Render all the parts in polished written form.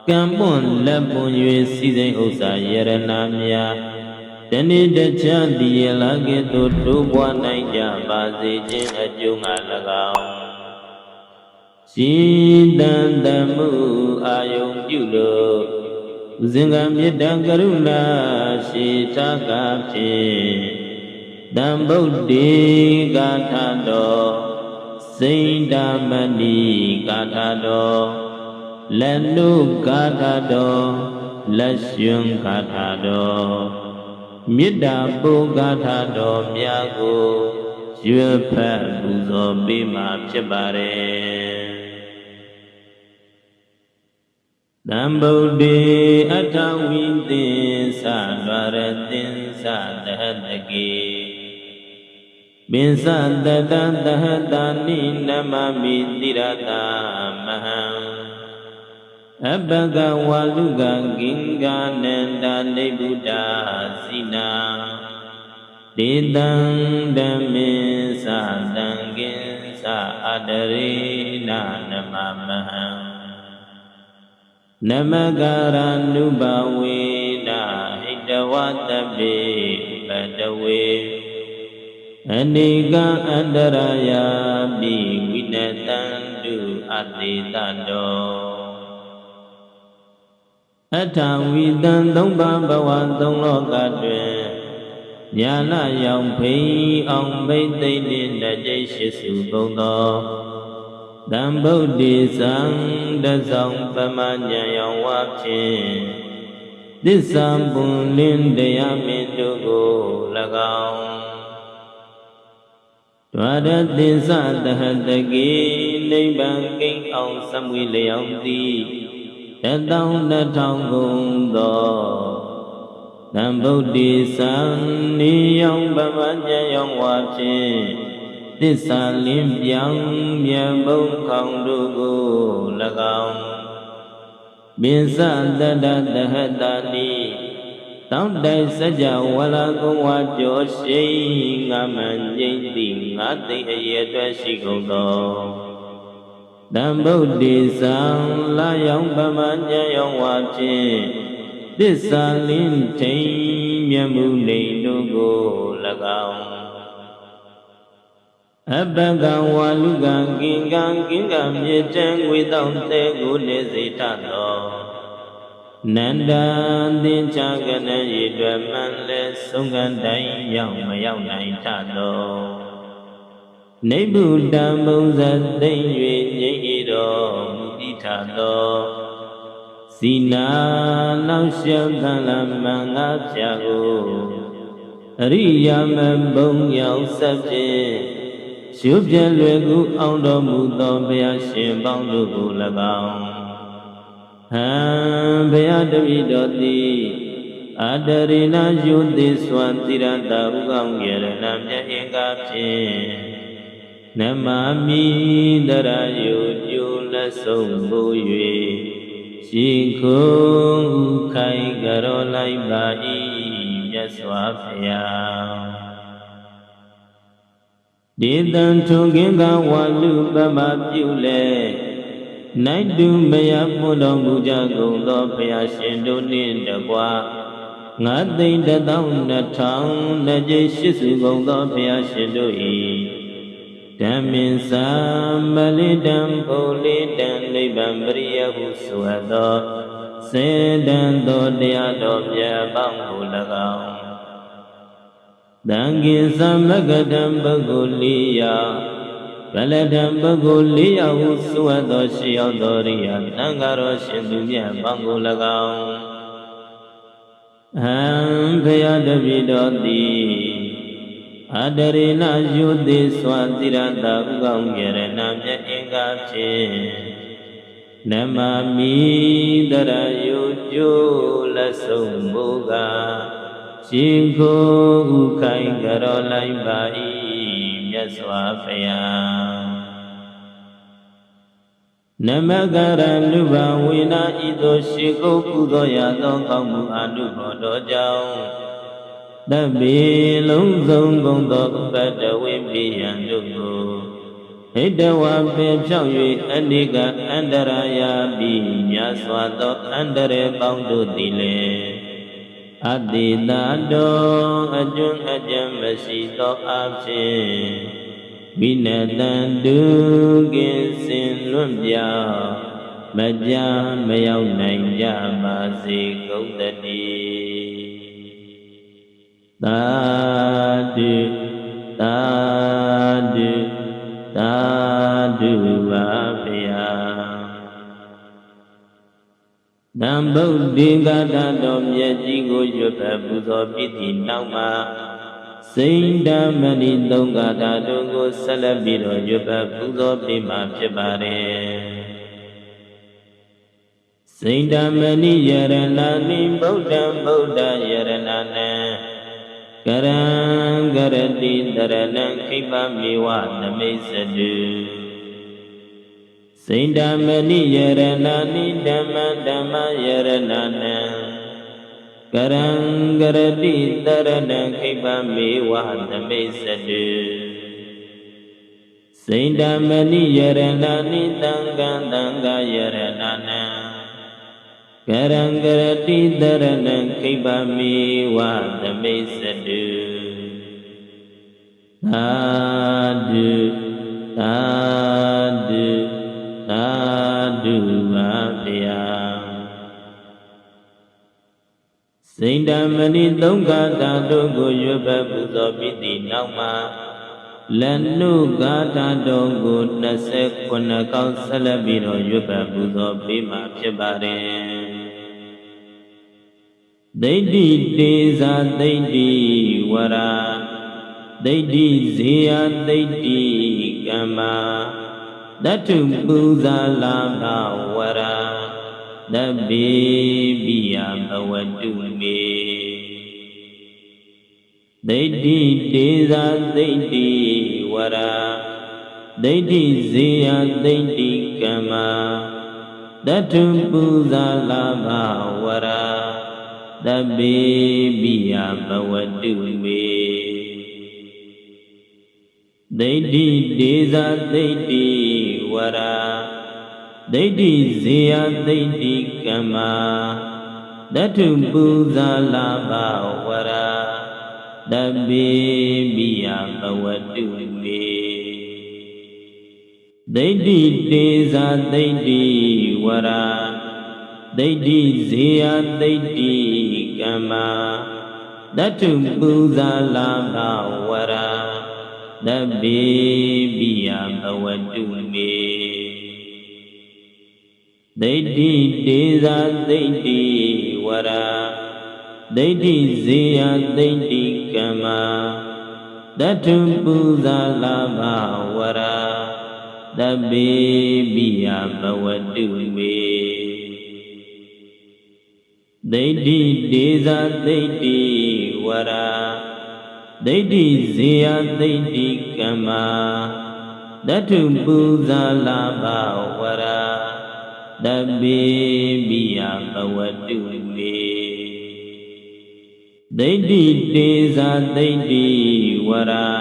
ကံပွန်လက်ပွန်၍စီစဉ်ဥစ္စာယရနာများတနေ့တခြားတည်ရလာကဲ့သို့တိုးပွားနိုင်ကြပါစေခြင်းအကျိုးငါ၎င်းရှင်တန်တမှုအာယုံပြုလို့ဥစဉ်ကမေတ္တာကရုဏာရှိထားကဖြင့်တံဗုဒ္ဓေဂါထာတော်စိန္ဒမဏိဂါထာတော်လက်နုဂါထာတော်လက်ရှင်ဂါထာတော်မေတ္တာပုဂါထာတော်များကိုရွတ်ဖတ်ပူဇော်ပေးမှာဖြစ်ပါတယ်တံဗုဒ္ဓေအထဝိသင်္စဒွါရသင်္စတဟတကေပင်စတတသဟတာနိနမမိတိရတာမဟံအပကဝါလူကဂင်္ဂနန္တနိဗ္ဗုဒ္ဓစိနာဒေတံဓမ္မေသတံကင်္စအတရေနနမမဟံနမကာရနုဘဝေနဟိတဝတပိပတဝေအနိကအန္တရာယာပိဝိနတံတုအတိတတောအထဝိတံသုံးပါးဘဝသုံးလောကတွင်ညာလယောင်ဖိအောင်ဘိသိနှင့်တကြိတ်ရှိစုကုန်သောတံဗုဒ္ဓေသံတဆောင်ပမဉာဏ်ရောင်ဝဖြင့်သစ္စာပွန်လင်းတရားမင်းတို့ကို၎င်းဒွါရသင်္စတဟတကေနိဗ္ဗာန်ကိန်းအောင်စမွေလျောင်းသည်12000ကုန်သောတံဗုဒ္ဓေသံနိယောင်ပမဉာဏ်ရောင်ဝဖြင့်သစ္စာလင်းပြောင်းမြတ်ဘုံခေါင်တို့ကို၎င်းပင်စတတသဟတာနိတောင်းတိုင်စကြဝဠာကုံဝါကျော်ရှိငါမန်ငိမ့်သည်ငါသိအရေအတွက်ရှိကုန်သောတံဗုဒ္ဓေသံလာယောင်ပမဉာဏ်ရောင်ဝါဖြင့်သစ္စာလင်းထိန်မြတ်မှုနေတို့ကို၎င်းအပကဝါလူကဂင်္ဂမြေတံငွေတောင်းတဲ့ကိုနေစေတတ်သောနန္ဒာသင်္ချာကနရေတွေ့မှန်လဲဆုံးကတိုင်းရောက်မရောက်နိုင်တတ်သောနိဗ္ဗုဒ္ဓမုံဇသိမ့်၍ငြိမ့်ဤတော်မူတည်ထသောစီနာနောက်ရှောသံလမင်္ဂဖြာကိုအရိယာမဘုံရောက်ဆက်ဖြင့်ရှုပြလွယ်ကူအောင်တော်မူသောဘုရားရှင်ပေါင်းတို့ကို၎င်းဟံဘုရားတပည့်တော်သည်အတရိနာယုတိစွာတိရတဥကောင်းရဏမြတ်အင်္ဂါဖြင့်နမမိတရာယုကျိုးလက်ဆုံးမူ၍ရှိခုခိုင်ကြတော်လိုက်ပါ၏မြတ်စွာဘုရားဒေတံထုံကင်္ဂဝါလူပမပြုလေနိုင်တုမယပွန်တော်မူကြကုန်သောဘုရားရှင်တို့နှင့်တကွာ9,12000နှစ်ကြိမ်ရှိစုကုန်သောဘုရားရှင်တို့၏ဓမ္မင်္စာမလိတံပုလိတံနိဗ္ဗာန်ပရိယဟုဆိုအပ်သောစေတံသောတရားတော်မြတ်ပေါင်းကို၎င်းတံကိသမဂတံပုဂ္ဂိုလ်4ယောက်ဗလတံပုဂ္ဂိုလ်4ယောက်ဟုဆိုအပ်သောရှေးရောက်သောရိယာသံဃာတော်ရှင်သူမြတ်ပေါင်းကို၎င်းဟံဘုရားတပည့်တော်သည်အတရိနာယုတိစွာတိရတာဥကောင်းရဏမြတ်အင်္ဂါဖြင့်နမမိတရာယုကျိုးလက်ဆုံးမူကားရှင်ကိုဥခိုင်ကြတော်လိုက်ပါ၏မြတ်စွာဘုရားနမကရနုဘဝေနာဤသို့ရှိကိုပူဇော်ရသောကောင်းမှုအနုဘောတော်ကြောင့်တပေလုံးစုံကုန်သောဥပတဝိပိယံတို့ကို ဟိတဝပင်ဖြောင့်၍အနိကအန္တရာယာပြီးမြတ်စွာသောအန္တရေပေါင်းတို့သည်လည်းအတ္တိတာတော်အကျွမ်းအကြံမရှိသောအဖြစ်ဝိနတံတုကင်းစင်လွတ်ပြောင်းမကြမရောက်နိုင်ကြပါစေကုန်သတည်းသာဓုသာဓုသာဓုပါဗျာတံဗုဒ္ဓေကထာတော်မြတ်ကြီးကိုရွတ်ဖတ်ပူဇော်ပြီးသည့်နောက်မှာစိန္ဒမဏိသုံးကထာတို့ကိုဆက်လက်ပြီးတော့ရွတ်ဖတ်ပူဇော်ပြီးမှဖြစ်ပါတယ်စိန္ဒမဏိယရဏနိဗုဒ္ဓံဗုဒ္ဓယရဏနံကရံကရတိတရဏံခိပမေဝနမိစ္ဆတုစိန္ဒမဏိယရဏနိဓမ္မဓမ္မယရဏနံကရံကရတိတရဏံခိပမေဝနမိစ္ဆတုစိန္ဒမဏိယရဏနိသံဃံသံဃယရဏနံကရံကရတိတရဏံခိပမေဝသမိစ္ဆတုသာဓုသာဓုသာဓုပါဗျာစိန္ဒမဏိသုံးကထာတို့ကိုရွတ်ဖတ်ပူဇော်ပြီးသည့်နောက်မှာလနုဂါထာတော်ကို29ခေါက်ဆက်လက်ပြီးတော့ရွတ်ဖတ်ပူဇော်ပေးမှာဖြစ်ပါတယ်ဒိဋ္ဌိတေဇာဒိဋ္ဌိဝရာဒိဋ္ဌိဇေယဒိဋ္ဌိကမ္မာတတုပူဇာလာဘဝရာသဗ္ဗေပိယဘဝတုမေဒိဋ္ဌိတေဇာဒိဋ္ဌိဝရာဒိဋ္ဌိဇေယဒိဋ္ဌိကမ္မာတတုပူဇာလာဘဝရာသဗ္ဗေပိယဘဝတုမေဒိဋ္ဌိတေဇာဒိဋ္ဌိဝရာဒိဋ္ဌိဇေယဒိဋ္ဌိကမ္မာတတုပူဇာလာဘဝရာသဗ္ဗေပိယဘဝတုမေဒိဋ္ဌိတေဇာဒိဋ္ဌိဝရာဒိဋ္ဌိဇေယဒိဋ္ဌိကမ္မာတတုပူဇာလာဘဝရာသဗ္ဗေပိယဘဝတုမေဒိဋ္ဌိတေဇာဒိဋ္ဌိဝရာဒိဋ္ဌိဇေယဒိဋ္ဌိကမ္မာတတုပူဇာလာဘဝရာသဗ္ဗေပိယဘဝတုမေဒိဋ္ဌိတေဇာဒိဋ္ဌိဝရာဒိဋ္ဌိဇေယဒိဋ္ဌိကမ္မာတတုပူဇာလာဘဝရာသဗ္ဗေပိယဘဝတုမေဒိဋ္ဌိတေဇာဒိဋ္ဌိဝရာ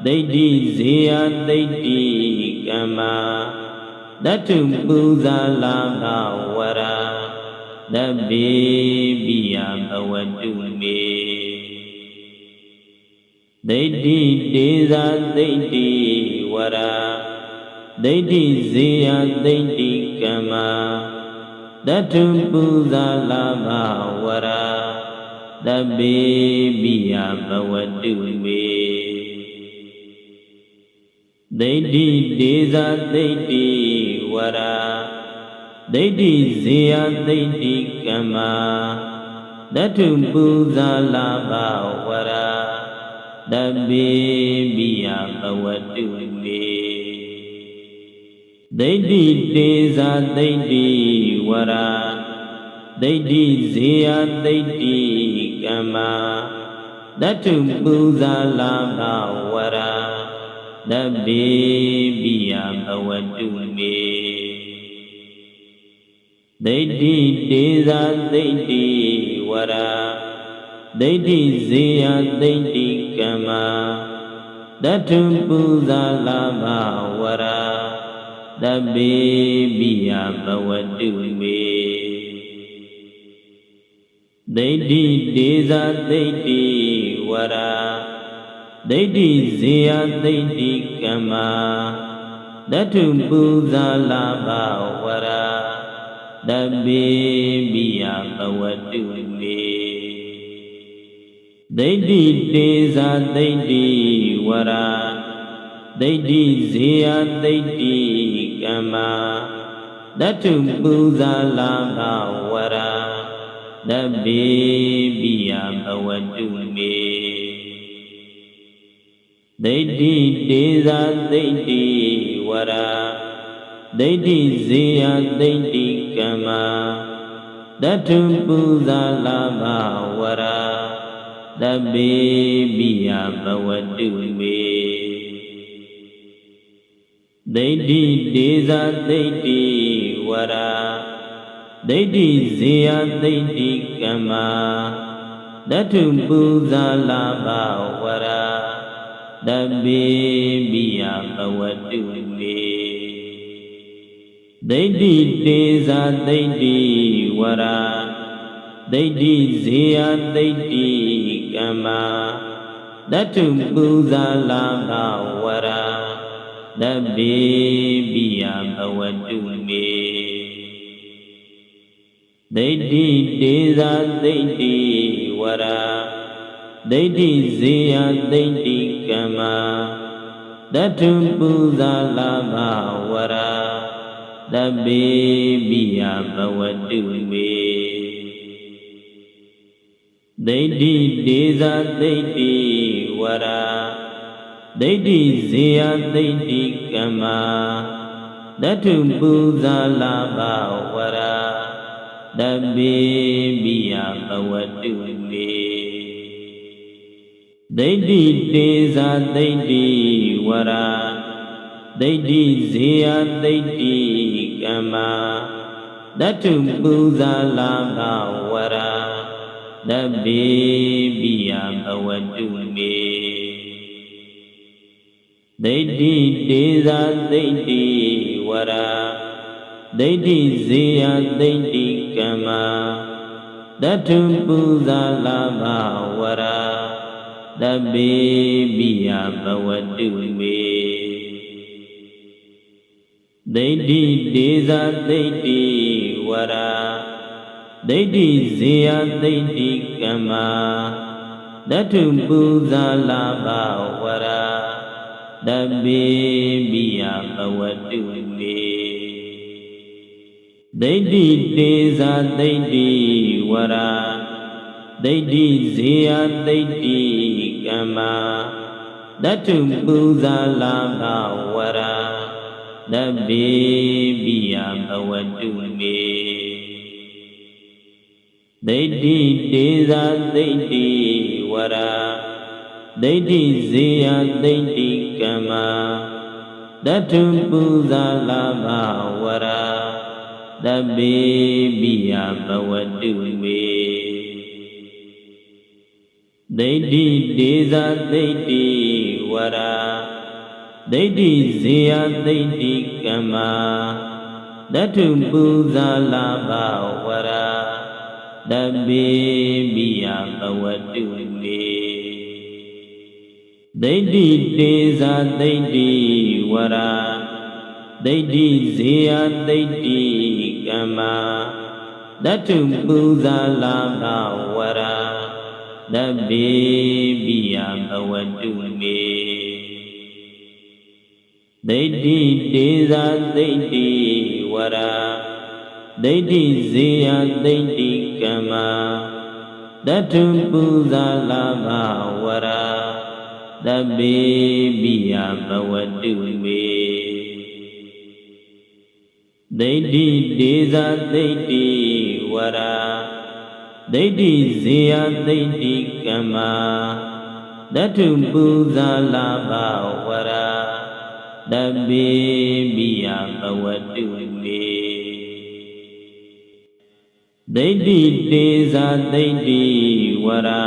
ဒိဋ္ဌိဇေယဒိဋ္ဌိကမ္မာတတုပူဇာလာဘဝရာသဗ္ဗေပိယဘဝတုမေဒိဋ္ဌိတေဇာဒိဋ္ဌိဝရာဒိဋ္ဌိဇေယဒိဋ္ဌိကမ္မာတတုပူဇာလာဘဝရာသဗ္ဗေပိယဘဝတုမေဒိဋ္ဌိတေဇာဒိဋ္ဌိဝရာဒိဋ္ဌိဇေယဒိဋ္ဌိကမ္မာတတုပူဇာလာဘဝရာသဗ္ဗေပိယဘဝတုမေဒိဋ္ဌိတေဇာဒိဋ္ဌိဝရာဒိဋ္ဌိဇေယဒိဋ္ဌိကမ္မာတတုပူဇာလာဘဝရာသဗ္ဗေပိယဘဝတုမေဒိဋ္ဌိတေဇာဒိဋ္ဌိဝရာဒိဋ္ဌိဇေယဒိဋ္ဌိကမ္မာတ Datu Puzalama Vara Dabbe Biya Bhavatu Me Deiti Deza Deiti Vara Deiti Zeya Deiti Kama Datu Puzalama Vara Dabbe Biya Bhavatu Me Deiti Deza Deiti Vara Deiti Zeya Deiti Kama Datu Puzalama Vara Dabbe Biya Bhavatu Me Deiti Deza Deiti Vara Deiti Zeya Deiti Kama Datu Puzalama Vara Dabbe Biya Bhavatu Me Deiti Deza Deiti Vara Deiti Zeya Deiti Kama Datu Puzalama Vara Dabbe Biya Bhavatu Me Deiti Deza Deiti Vara Deiti Zeya Deiti Kama Datu Puzalama Vara Dabbe Biya Bhavatu Me Deiti Deza Deiti Vara Deiti Zeya Deiti Kama Datu Puzalama Vara Dabbe Biya Bhavatu Me Deiti Deza Deiti Vara Deiti Zeya Deiti Kama Datu Puzalama Vara Dabbe Biya Bhavatu Me Deiti Deza Deiti Vara Deiti Zeya Deiti Kama Datu Puzalama Vara Dabbe Biya Bhavatu Me Deiti Deza Deiti Vara Deiti Zeya Deiti Kama Datu Puzalama Vara Dabbe Biya Bhavatu Me Deiti Deza Deiti Vara Deiti Zeya Deiti Kama Datu Puzalama Vara Dabbe Biya Bhavatu Me Deiti Deza Deiti Vara Deiti Zeya Deiti Kama Datu Puzalama Vara Dabbe Biya Bhavatu Me Deiti Deza Deiti Vara Deiti Zeya Deiti Kama Datu Puzalama Vara Dabbe Biya Bhavatu Me Deiti Deza Deiti Vara Deiti Zeya Deiti Kama Datu Puzalama Vara Dabbe Biya Bhavatu Me Deiti Deza Deiti Vara Deiti Zeya Deiti Kama Datu Puzalama Vara Dabbe Biya Bhavatu Me Deiti Deza Deiti Vara Deiti Zeya Deiti Kama Datu Puzalama Vara Dabbe Biya Bhavatu Me Deiti Deza Deiti Vara Deiti Zeya Deiti Kama Datu Puzalama Vara Dabbe Biya Bhavatu Me Deiti Deza Deiti Vara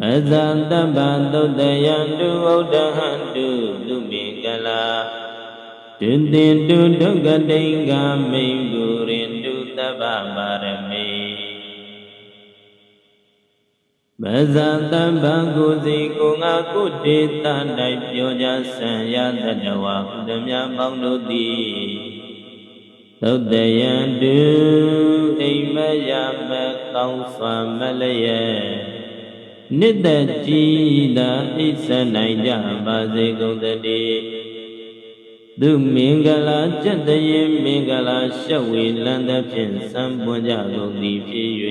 မဇံတပ္ပသုတ်တယံတုဩဒဟံတုသူမေကလာဒုတင်တုဒုက္ကတိင်္ဂမိန်ပုရိတုတပ္ပပါရမေမဇံတပ္ပကိုစီကိုငါကုတေတ၌ပြောကြဆံရတတဝါဟုသမျှပေါင်းတို့သည်သုတ်တယံတုအိမ်မယမကောင်းစွာမလျက်နိတ္တကြည်သာဣစ္ဆနိုင်ကြပါစေကုန်တည်းသူမင်္ဂလာကျက်တရေမင်္ဂလာရှက်ဝေလန်းသဖြင့်စံပွန်ကြကုန်သည်ဖြစ်၍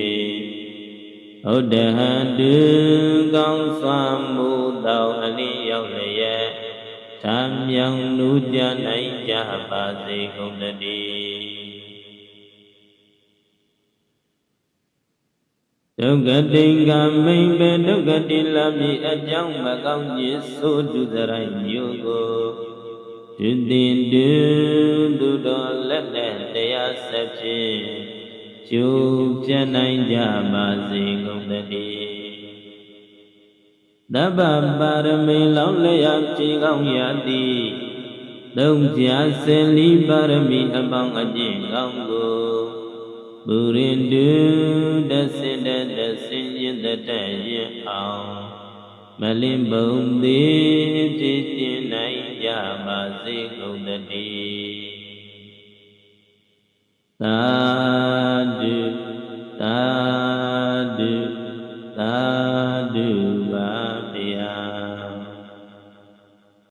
ဩဒဟံတုကောင်းစွာမူသောအလင်းရောက်လျက်သာမြောင်နူးကြနိုင်ကြပါစေကုန်တည်းဒုက္ကတိင်္ဂမိန်ပေဒုက္ကတိလမည်အကြောင်းမကောင်းခြင်းဆိုတုသရိုင်းမျိုးကိုဒုတင်တုသူတော်လက်နဲ့တရားဆက်ဖြင့်ကျိုးပြနိုင်ကြပါစေကုန်တည်းတပ္ပပါရမေလောင်းလျက်ဖြေကောင်းရသည်သုံးပြဆယ်လီပါရမီအပေါင်းအကျင့်ကောင်းကိုပုရိတုတဆင်တရင်တတရင်အောင်မလင်းပုံသည်ဖြစ်ကျင်နိုင်ကြပါစေကုန်တည်းသာ